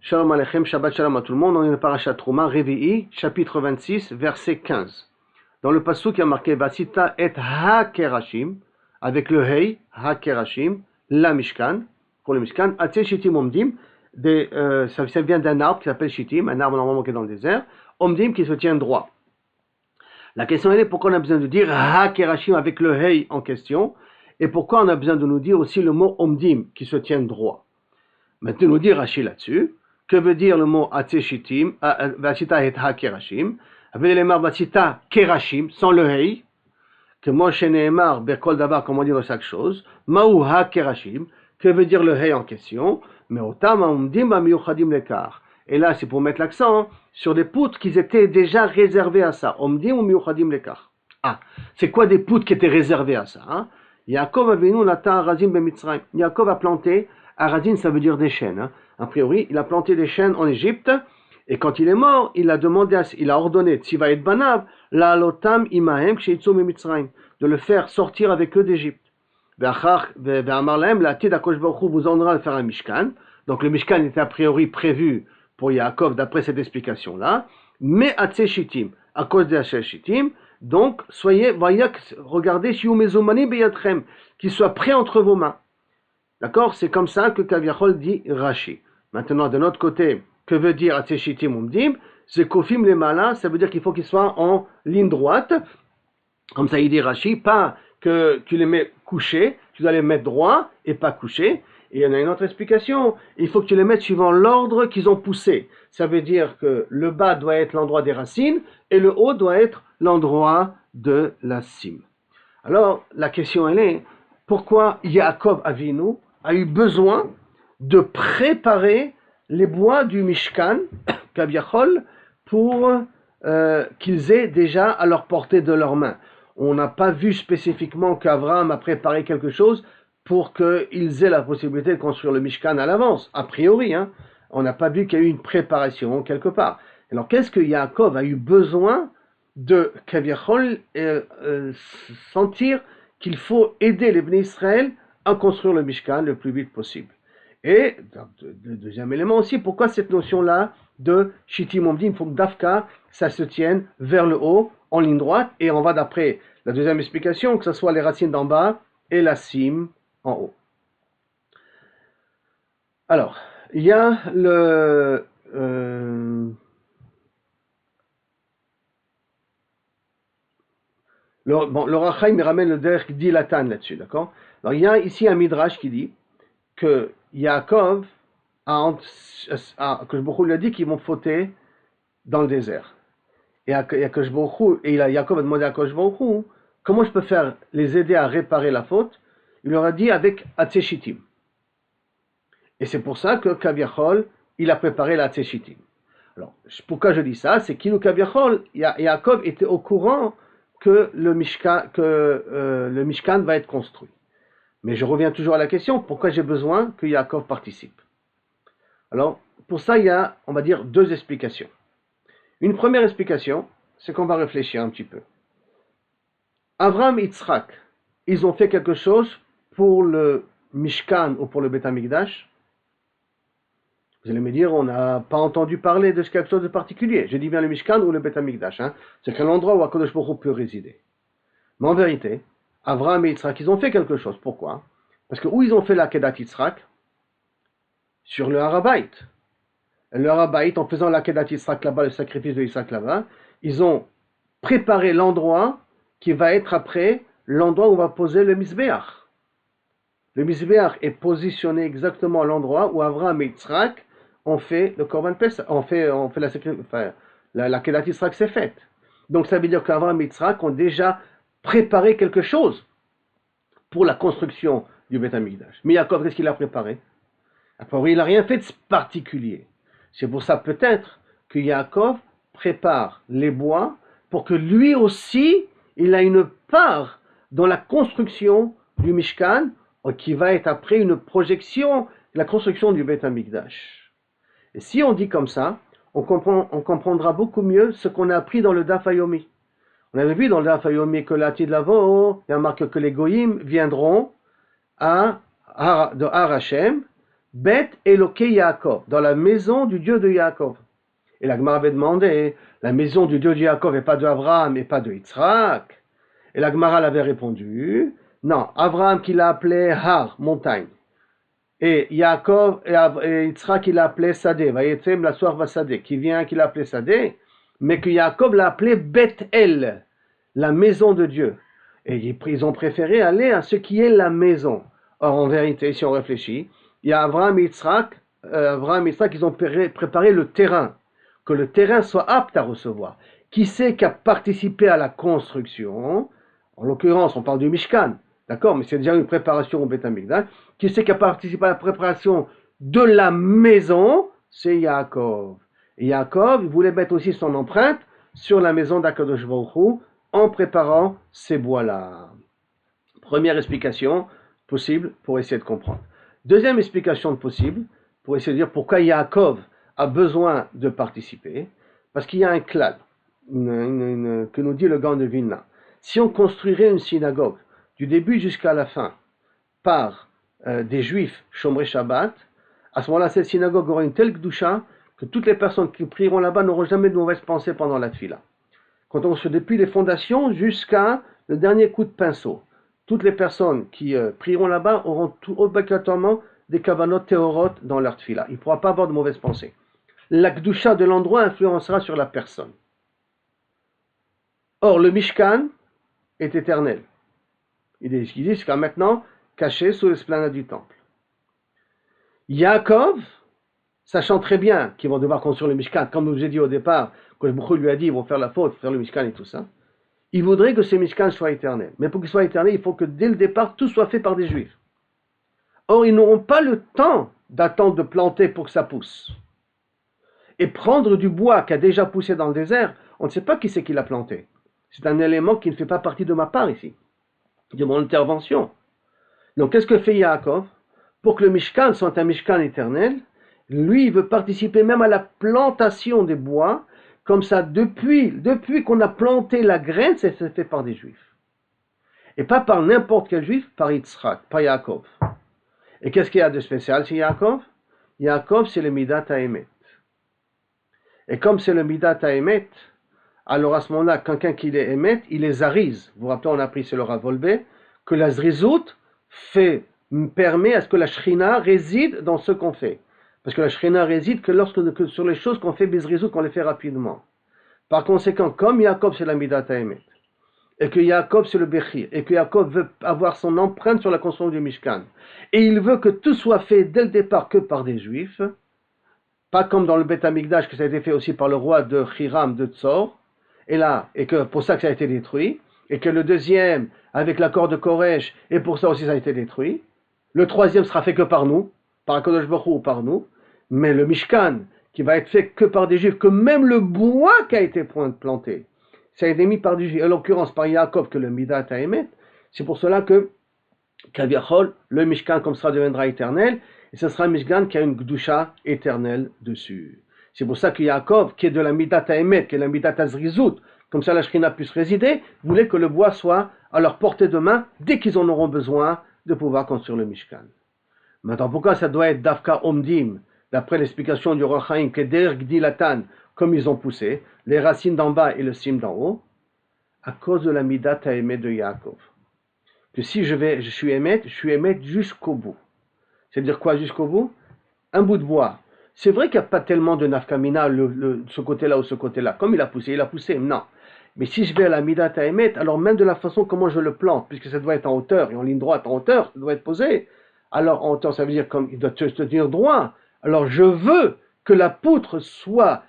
Shalom Aleichem, Shabbat Shalom à tout le monde. On est dans le Parashat Trouma, Revi'i, chapitre 26, verset 15. Dans le pasuk, il y a marqué Vasita et ha-kerashim, avec le hei, ha-kerashim, la Mishkan, pour le Mishkan, Atse Shittim Omdim, ça vient d'un arbre qui s'appelle Shittim, un arbre normalement qui est dans le désert, Omdim qui se tient droit. La question est pourquoi on a besoin de dire ha-kerashim avec le hei en question, et pourquoi on a besoin de nous dire aussi le mot Omdim qui se tient droit. Maintenant, nous dit Rashi là-dessus. Que veut dire le mot Atzeshitim, Vasita et Ha-Kerashim, avec les marques Vasita Kerashim, sans le Hei, que Moshe Nehemar, Berkol Davar, comme on dit dans chaque chose, Maou Ha-Kerashim, que veut dire le Hei en question, mais Otam Amdim Bamiyuchadim Lekar. Et là, c'est pour mettre l'accent sur des poutres qui étaient déjà réservées à ça. Omdim ou Miyuchadim Lekar. Ah, c'est quoi des poutres qui étaient réservées à ça hein? Yaakov Avinu Nata Arazim Bemitzrayim. Yaakov a planté, Arazim ça veut dire des chênes. Hein? A priori, il a planté des chênes en Égypte, et quand il est mort, il a ordonné, Tziva et Banav, la lotam imahem ksheitzu mimitzrayim, de le faire sortir avec eux d'Égypte. Ve'amar lahem, la tid HaKadosh Baruch Hu vous ordonnera de faire un Mishkan. Donc le Mishkan était a priori prévu pour Yaakov d'après cette explication-là, mais Atse Shittim, à cause de Atse Shittim, donc soyez, regardez, shiu mezumani beyadchem, qu'il soit prêt entre vos mains. D'accord? C'est comme ça que Kaviachol dit Rashi. Maintenant, de notre côté, que veut dire Atzeshitim Umdim? C'est Kofim les malins, ça veut dire qu'il faut qu'ils soient en ligne droite. Comme ça, il dit Rashi, pas que tu les mets couchés, tu dois les mettre droits et pas couchés. Et il y en a une autre explication, il faut que tu les mettes suivant l'ordre qu'ils ont poussé. Ça veut dire que le bas doit être l'endroit des racines et le haut doit être l'endroit de la cime. Alors, la question elle est, pourquoi Yaakov Avinu a eu besoin de préparer les bois du Mishkan, Kaviachol, pour qu'ils aient déjà à leur portée de leurs mains. On n'a pas vu spécifiquement qu'Abraham a préparé quelque chose pour qu'ils aient la possibilité de construire le Mishkan à l'avance, a priori. Hein. On n'a pas vu qu'il y a eu une préparation quelque part. Alors qu'est-ce que Yaakov a eu besoin de Kaviachol sentir qu'il faut aider les Bnei Israël à construire le Mishkan le plus vite possible. Et, le deuxième élément aussi, pourquoi cette notion-là de Shittim Omdim, il faut que Dafka, ça se tienne vers le haut, en ligne droite, et on va d'après la deuxième explication, que ce soit les racines d'en bas et la cime en haut. Alors, il y a le Rachaim il ramène le Derech Dilatan là-dessus, d'accord? Alors, il y a ici un Midrash qui dit que Yaakov que Baruch Hu lui a dit qu'ils vont fauter dans le désert. Et Yaakov a demandé à Akadosh Baruch Hu, comment je peux faire les aider à réparer la faute? Il leur a dit avec Atzeshitim. Et c'est pour ça que Kaviachol, il a préparé la Atzeshitim. Alors, pourquoi je dis ça? C'est qu'il ou Kaviachol, Yaakov était au courant que le Mishkan va être construit. Mais je reviens toujours à la question, pourquoi j'ai besoin que Yaakov participe? Alors, pour ça, il y a, on va dire, deux explications. Une première explication, c'est qu'on va réfléchir un petit peu. Avraham et Yitzhak, ils ont fait quelque chose pour le Mishkan ou pour le Beth Amikdash. Vous allez me dire, on n'a pas entendu parler de quelque chose de particulier. Je dis bien le Mishkan ou le Beth Amikdash. Hein. C'est quel endroit où HaKadosh Baruch Hu peut résider. Mais en vérité, Avraham et Yitzhak, ils ont fait quelque chose. Pourquoi? Parce que où ils ont fait la Kedat Yitzhak? Sur le Harabait. Le Harabait, en faisant la Kedat Yitzhak là-bas, le sacrifice de Yitzhak là-bas, ils ont préparé l'endroit qui va être après l'endroit où on va poser le Mizbeach. Le Mizbeach est positionné exactement à l'endroit où Avraham et Yitzhak ont fait le Korban Pesach, ont fait la Kedat Yitzhak s'est faite. Donc ça veut dire qu'Avraham et Yitzhak ont déjà préparé quelque chose pour la construction du Beth Amikdash. Mais Yaakov, qu'est-ce qu'il a préparé? Il n'a rien fait de particulier. C'est pour ça peut-être que Yaakov prépare les bois pour que lui aussi, il a une part dans la construction du Mishkan, qui va être après une projection de la construction du Beth Amikdash. Et si on dit comme ça, on comprendra beaucoup mieux ce qu'on a appris dans le Daf Hayomi. On avait vu dans le Daf Hayomi que l'Atid Lavo, il y a marqué que les Goïm viendront de Har Hashem Bet Eloke Yaakov, dans la maison du Dieu de Yaakov. Et la Gemara avait demandé, la maison du Dieu de Yaakov et pas de Abraham et pas de Yitzhak. Et la Gemara l'avait répondu, non, Abraham qui l'a appelé Har, montagne. Et Yaakov et Yitzhak qui l'a appelé Sadeh, Vayetzem la soir va Sadeh, qui vient, qui l'a appelé Sadeh, mais que Yaakov l'a appelé Beth-El, la maison de Dieu. Et ils ont préféré aller à ce qui est la maison. Or, en vérité, si on réfléchit, il y a Abraham et Yitzhak, ils ont préparé le terrain, que le terrain soit apte à recevoir. Qui c'est qui a participé à la construction? En l'occurrence, on parle du Mishkan, d'accord, mais c'est déjà une préparation au Beth Amikdash. Qui c'est qui a participé à la préparation de la maison? C'est Yaakov. Et Yaakov, il voulait mettre aussi son empreinte sur la maison d'Akadosh Baruch Hu en préparant ces bois-là. Première explication possible pour essayer de comprendre. Deuxième explication possible pour essayer de dire pourquoi Yaakov a besoin de participer. Parce qu'il y a un klal que nous dit le Gaon de Vilna. Si on construirait une synagogue du début jusqu'à la fin par des juifs Shomrei Shabbat, à ce moment-là, cette synagogue aura une telle gdusha que toutes les personnes qui prieront là-bas n'auront jamais de mauvaises pensées pendant la tfila. Quand on se depuis les fondations jusqu'à le dernier coup de pinceau, toutes les personnes qui prieront là-bas auront obligatoirement des kavanot théorot dans leur tfila. Il ne pourra pas avoir de mauvaises pensées. La gdusha de l'endroit influencera sur la personne. Or, le Mishkan est éternel. Il est jusqu'à maintenant caché sous l'esplanade du temple. Yaakov, sachant très bien qu'ils vont devoir construire le Mishkan, comme je vous ai dit au départ, que Boukhou lui a dit, ils vont faire la faute, faire le Mishkan et tout ça, il voudrait que ce Mishkan soit éternel. Mais pour qu'il soit éternel, il faut que dès le départ, tout soit fait par des Juifs. Or, ils n'auront pas le temps d'attendre de planter pour que ça pousse. Et prendre du bois qui a déjà poussé dans le désert, on ne sait pas qui c'est qui l'a planté. C'est un élément qui ne fait pas partie de ma part ici, de mon intervention. Donc, qu'est-ce que fait Yaakov? Pour que le Mishkan soit un Mishkan éternel, lui, il veut participer même à la plantation des bois. Comme ça, depuis qu'on a planté la graine, c'est fait par des Juifs. Et pas par n'importe quel Juif, par Yitzhak, par Yaakov. Et qu'est-ce qu'il y a de spécial chez Yaakov? Yaakov, c'est le Midat HaEmet. Et comme c'est le Midat HaEmet, alors à ce moment-là, quelqu'un qui les émet, il les arise. Vous vous rappelez, on a appris, c'est le Rav Wolbe, que la zrizout permet à ce que la shrina réside dans ce qu'on fait. Parce que la shrina réside que sur les choses qu'on fait bizrizout, qu'on les fait rapidement. Par conséquent, comme Yaakov c'est la Midat HaEmet, et que Yaakov c'est le Bechir, et que Yaakov veut avoir son empreinte sur la construction du Mishkan, et il veut que tout soit fait dès le départ que par des Juifs, pas comme dans le Beth Amikdash que ça a été fait aussi par le roi de Hiram de Tzor, et que pour ça que ça a été détruit, et que le deuxième, avec l'accord de Koresh, et pour ça aussi ça a été détruit. Le troisième sera fait que par nous, par Akadosh Baruch Hu ou par nous, mais le Mishkan, qui va être fait que par des Juifs, que même le bois qui a été planté, ça a été mis par des Juifs, en l'occurrence par Yaakov, que le Midat HaEmet, c'est pour cela que, Kaviachol, le Mishkan comme ça deviendra éternel, et ce sera un Mishkan qui a une Gdusha éternelle dessus. C'est pour ça que Yaakov, qui est de la Midat HaEmet, qui est la Midat HaZrizout, comme ça la Shrina puisse résider, voulait que le bois soit à leur portée de main, dès qu'ils en auront besoin, de pouvoir construire le Mishkan. Maintenant, pourquoi ça doit être Dafka Omdim, d'après l'explication du Roi Chaim, que Der Gdilatan, comme ils ont poussé, les racines d'en bas et le cime d'en haut, à cause de la Midat HaEmet de Yaakov. Que si je suis émet jusqu'au bout. C'est-à-dire quoi jusqu'au bout? Un bout de bois. C'est vrai qu'il n'y a pas tellement de nafkamina, ce côté-là ou ce côté-là. Comme il a poussé, non. Mais si je vais à la Midat HaEmet, alors même de la façon comment je le plante, puisque ça doit être en hauteur, et en ligne droite en hauteur, ça doit être posé. Alors en hauteur, ça veut dire comme il doit se tenir droit. Alors je veux que la poutre soit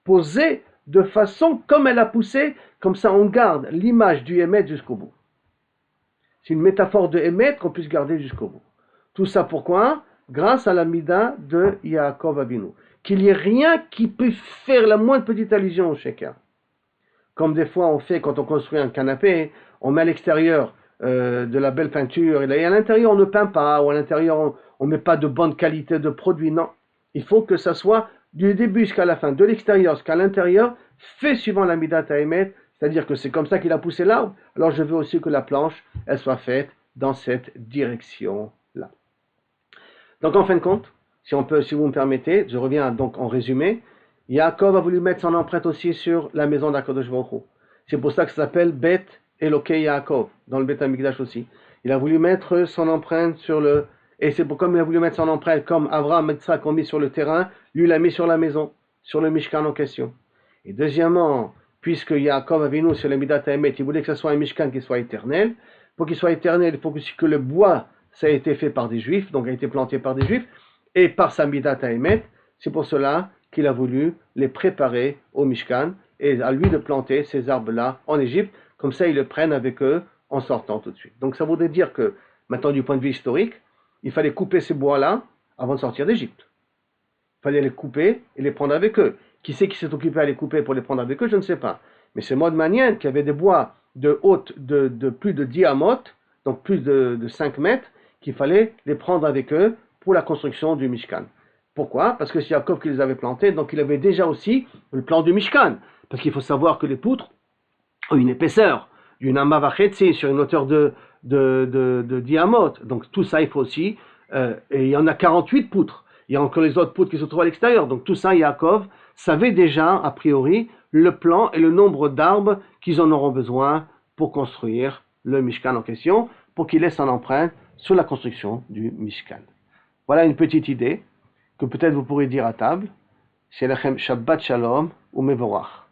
posée de façon comme elle a poussé, comme ça on garde l'image du émet jusqu'au bout. C'est une métaphore de émet qu'on puisse garder jusqu'au bout. Tout ça pourquoi? Grâce à la Mida de Yaakov Avinu. Qu'il n'y ait rien qui puisse faire la moindre petite allusion au Sheker. Comme des fois on fait quand on construit un canapé, on met à l'extérieur de la belle peinture, et à l'intérieur on ne peint pas, ou à l'intérieur on ne met pas de bonne qualité de produit. Non, il faut que ça soit du début jusqu'à la fin, de l'extérieur jusqu'à l'intérieur, fait suivant la Midat HaEmet, c'est-à-dire que c'est comme ça qu'il a poussé l'arbre, alors je veux aussi que la planche, elle soit faite dans cette direction-là. Donc en fin de compte, si vous me permettez, je reviens donc en résumé. Yaakov a voulu mettre son empreinte aussi sur la maison d'Akadosh Baruch Hu. C'est pour ça que ça s'appelle Bet Elokei Yaakov, dans le Bet Hamikdash aussi. Il a voulu mettre son empreinte sur le... Et c'est pourquoi il a voulu mettre son empreinte, comme Abraham et Yitzhak ont mis sur le terrain, lui il l'a mis sur la maison, sur le Mishkan en question. Et deuxièmement, puisque Yaakov Avinu sur le Midat HaEmet, il voulait que ce soit un Mishkan qui soit éternel. Pour qu'il soit éternel, il faut que le bois, ça a été fait par des Juifs, donc a été planté par des Juifs, et par sa Midat HaEmet. C'est pour cela qu'il a voulu les préparer au Mishkan, et à lui de planter ces arbres-là en Égypte, comme ça ils le prennent avec eux en sortant tout de suite. Donc ça voudrait dire que, maintenant du point de vue historique, il fallait couper ces bois-là avant de sortir d'Égypte. Il fallait les couper et les prendre avec eux. Qui c'est qui s'est occupé à les couper pour les prendre avec eux, je ne sais pas. Mais c'est moi de manière qu'il y avait des bois de haute de plus de 10 amotes, donc plus de 5 mètres, qu'il fallait les prendre avec eux pour la construction du Mishkan. Pourquoi? Parce que c'est Yaakov qui les avait plantés, donc il avait déjà aussi le plan du Mishkan. Parce qu'il faut savoir que les poutres ont une épaisseur d'une amma vachetzi sur une hauteur de 10 amotes. Donc tout ça, il faut aussi... et il y en a 48 poutres. Il y a encore les autres poutres qui se trouvent à l'extérieur. Donc tout ça, Yaakov savait déjà, a priori, le plan et le nombre d'arbres qu'ils en auront besoin pour construire le Mishkan en question, pour qu'il laisse une empreinte sur la construction du Mishkan. Voilà une petite idée que peut-être vous pourrez dire à table. Shelachem Shabbat Shalom ou Mevorach.